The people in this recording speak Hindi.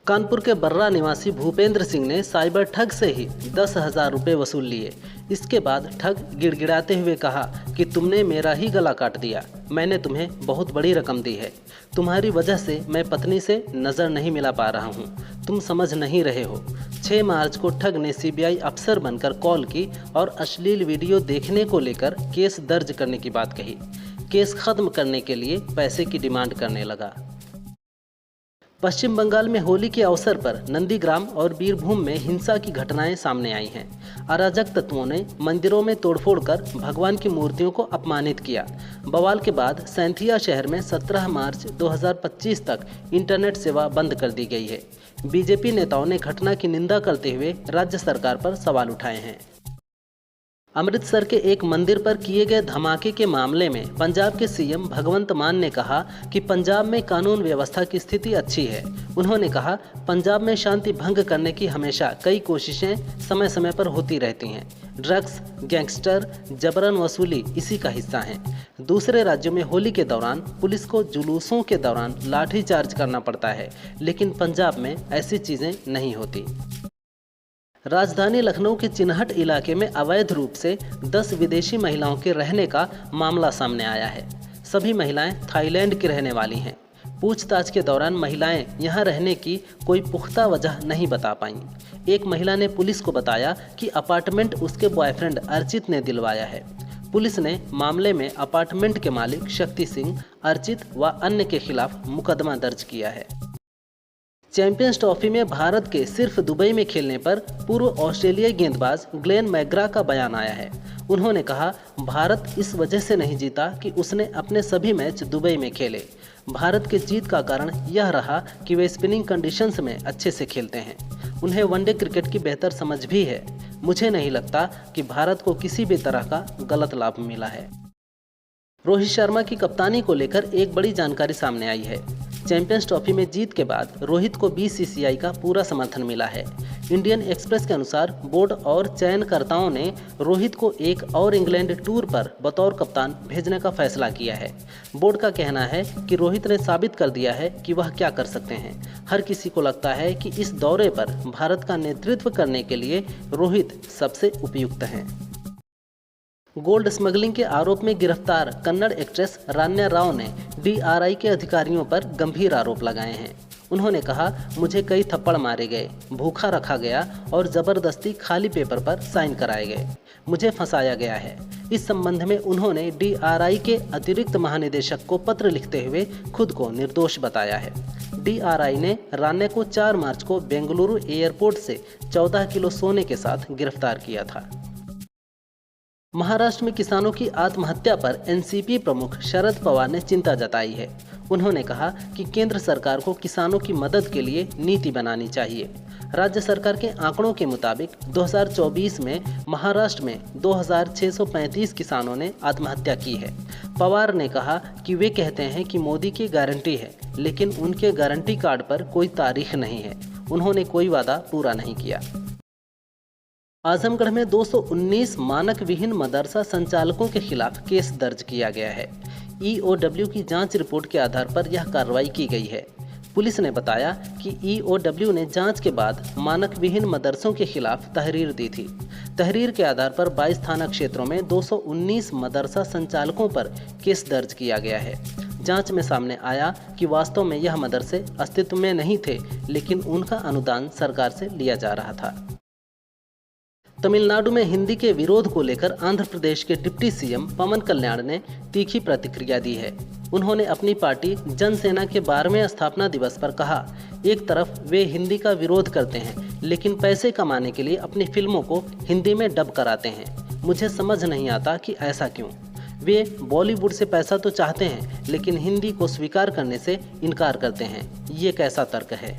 कानपुर के बर्रा निवासी भूपेंद्र सिंह ने साइबर ठग से ही 10,000 रुपये वसूल लिए। इसके बाद ठग गिड़गिड़ाते हुए कहा कि तुमने मेरा ही गला काट दिया। मैंने तुम्हें बहुत बड़ी रकम दी है। तुम्हारी वजह से मैं पत्नी से नज़र नहीं मिला पा रहा हूँ। तुम समझ नहीं रहे हो। 6 मार्च को ठग ने सीबीआई अफसर बनकर कॉल की और अश्लील वीडियो देखने को लेकर केस दर्ज करने की बात कही। केस खत्म करने के लिए पैसे की डिमांड करने लगा। पश्चिम बंगाल में होली के अवसर पर नंदीग्राम और बीरभूम में हिंसा की घटनाएं सामने आई हैं। अराजक तत्वों ने मंदिरों में तोड़फोड़ कर भगवान की मूर्तियों को अपमानित किया। बवाल के बाद सैंथिया शहर में 17 मार्च 2025 तक इंटरनेट सेवा बंद कर दी गई है। बीजेपी नेताओं ने घटना की निंदा करते हुए राज्य सरकार पर सवाल उठाए हैं। अमृतसर के एक मंदिर पर किए गए धमाके के मामले में पंजाब के सीएम भगवंत मान ने कहा कि पंजाब में कानून व्यवस्था की स्थिति अच्छी है। उन्होंने कहा, पंजाब में शांति भंग करने की हमेशा कई कोशिशें समय समय पर होती रहती हैं। ड्रग्स, गैंगस्टर, जबरन वसूली इसी का हिस्सा हैं। दूसरे राज्यों में होली के दौरान पुलिस को जुलूसों के दौरान लाठीचार्ज करना पड़ता है, लेकिन पंजाब में ऐसी चीज़ें नहीं होती। राजधानी लखनऊ के चिन्हट इलाके में अवैध रूप से 10 विदेशी महिलाओं के रहने का मामला सामने आया है। सभी महिलाएं थाईलैंड की रहने वाली हैं। पूछताछ के दौरान महिलाएं यहां रहने की कोई पुख्ता वजह नहीं बता पाईं। एक महिला ने पुलिस को बताया कि अपार्टमेंट उसके बॉयफ्रेंड अर्चित ने दिलवाया है। पुलिस ने मामले में अपार्टमेंट के मालिक शक्ति सिंह, अर्चित व अन्य के खिलाफ मुकदमा दर्ज किया है। चैंपियंस ट्रॉफी में भारत के सिर्फ दुबई में खेलने पर पूर्व ऑस्ट्रेलियाई गेंदबाज ग्लेन मैकग्रा का बयान आया है। उन्होंने कहा, भारत इस वजह से नहीं जीता कि उसने अपने सभी मैच दुबई में खेले। भारत के जीत का कारण यह रहा कि वे स्पिनिंग कंडीशंस में अच्छे से खेलते हैं। उन्हें वनडे क्रिकेट की बेहतर समझ भी है। मुझे नहीं लगता कि भारत को किसी भी तरह का गलत लाभ मिला है। रोहित शर्मा की कप्तानी को लेकर एक बड़ी जानकारी सामने आई है। चैंपियंस ट्रॉफी में जीत के बाद रोहित को बीसीसीआई का पूरा समर्थन मिला है। इंडियन एक्सप्रेस के अनुसार बोर्ड और चयनकर्ताओं ने रोहित को एक और इंग्लैंड टूर पर बतौर कप्तान भेजने का फैसला किया है। बोर्ड का कहना है कि रोहित ने साबित कर दिया है कि वह क्या कर सकते हैं। हर किसी को लगता है कि इस दौरे पर भारत का नेतृत्व करने के लिए रोहित सबसे उपयुक्त हैं। गोल्ड स्मगलिंग के आरोप में गिरफ्तार कन्नड़ एक्ट्रेस रान्या राव ने डीआरआई के अधिकारियों पर गंभीर आरोप लगाए हैं। उन्होंने कहा, मुझे कई थप्पड़ मारे गए, भूखा रखा गया और ज़बरदस्ती खाली पेपर पर साइन कराए गए। मुझे फंसाया गया है। इस संबंध में उन्होंने डीआरआई के अतिरिक्त महानिदेशक को पत्र लिखते हुए खुद को निर्दोष बताया है। डीआरआई ने रान्या को 4 मार्च को बेंगलुरु एयरपोर्ट से 14 किलो सोने के साथ गिरफ्तार किया था। महाराष्ट्र में किसानों की आत्महत्या पर एनसीपी प्रमुख शरद पवार ने चिंता जताई है। उन्होंने कहा कि केंद्र सरकार को किसानों की मदद के लिए नीति बनानी चाहिए। राज्य सरकार के आंकड़ों के मुताबिक 2024 में महाराष्ट्र में 2635 किसानों ने आत्महत्या की है। पवार ने कहा कि वे कहते हैं कि मोदी की गारंटी है, लेकिन उनके गारंटी कार्ड पर कोई तारीख नहीं है। उन्होंने कोई वादा पूरा नहीं किया। आजमगढ़ में 219 मानक विहीन मदरसा संचालकों के खिलाफ केस दर्ज किया गया है। ईओडब्ल्यू की जांच रिपोर्ट के आधार पर यह कार्रवाई की गई है। पुलिस ने बताया कि ईओडब्ल्यू ने जांच के बाद मानक विहीन मदरसों के खिलाफ तहरीर दी थी। तहरीर के आधार पर 22 थाना क्षेत्रों में 219 मदरसा संचालकों पर केस दर्ज किया गया है। जांच में सामने आया कि वास्तव में यह मदरसे अस्तित्व में नहीं थे, लेकिन उनका अनुदान सरकार से लिया जा रहा था। तमिलनाडु में हिंदी के विरोध को लेकर आंध्र प्रदेश के डिप्टी सीएम पवन कल्याण ने तीखी प्रतिक्रिया दी है। उन्होंने अपनी पार्टी जनसेना के 12वें स्थापना दिवस पर कहा, एक तरफ वे हिंदी का विरोध करते हैं, लेकिन पैसे कमाने के लिए अपनी फिल्मों को हिंदी में डब कराते हैं। मुझे समझ नहीं आता कि ऐसा क्यों। वे बॉलीवुड से पैसा तो चाहते हैं, लेकिन हिंदी को स्वीकार करने से इनकार करते हैं। ये कैसा तर्क है।